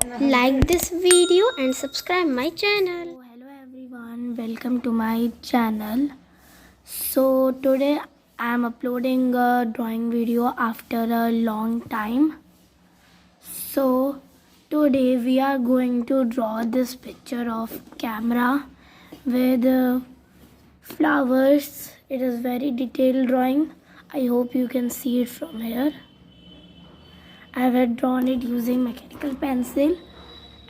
Like this video and subscribe my channel. Hello everyone, welcome to my channel. So today I am uploading a drawing video after a long time. So today we are going to draw this picture of camera with flowers. It is very detailed drawing. I hope you can see it from here. I have drawn it using mechanical pencil,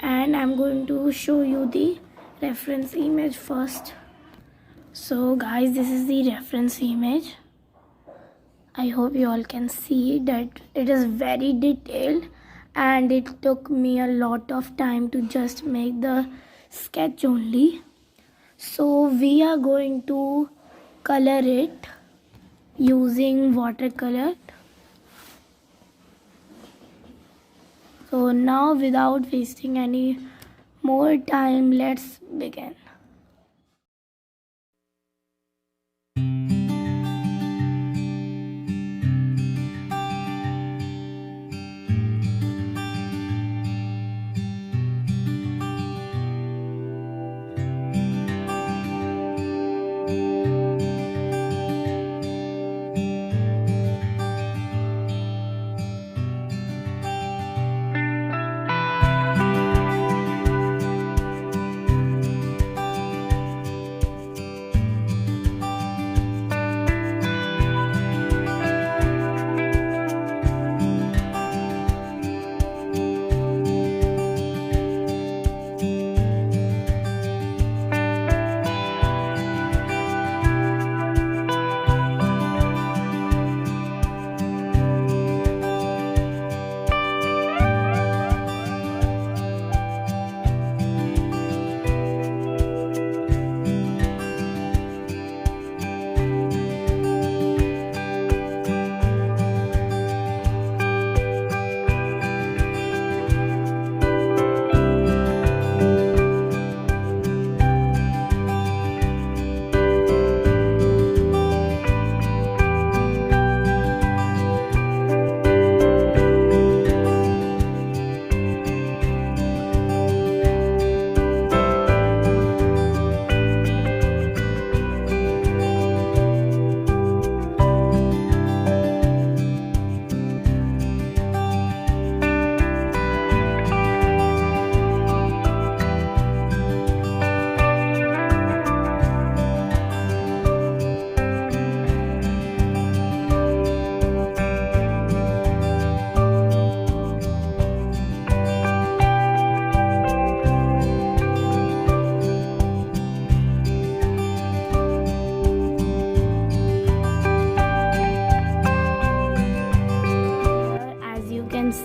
and I'm going to show you the reference image first. So guys, this is the reference image. I hope you all can see that it is very detailed, and it took me a lot of time to just make the sketch only. So we are going to color it using watercolor. So now, without wasting any more time, let's begin.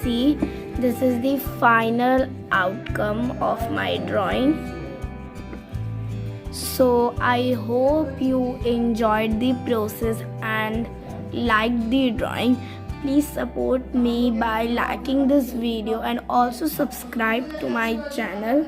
See, this is the final outcome of my drawing. So I hope you enjoyed the process and liked the drawing. Please support me by liking this video and also subscribe to my channel.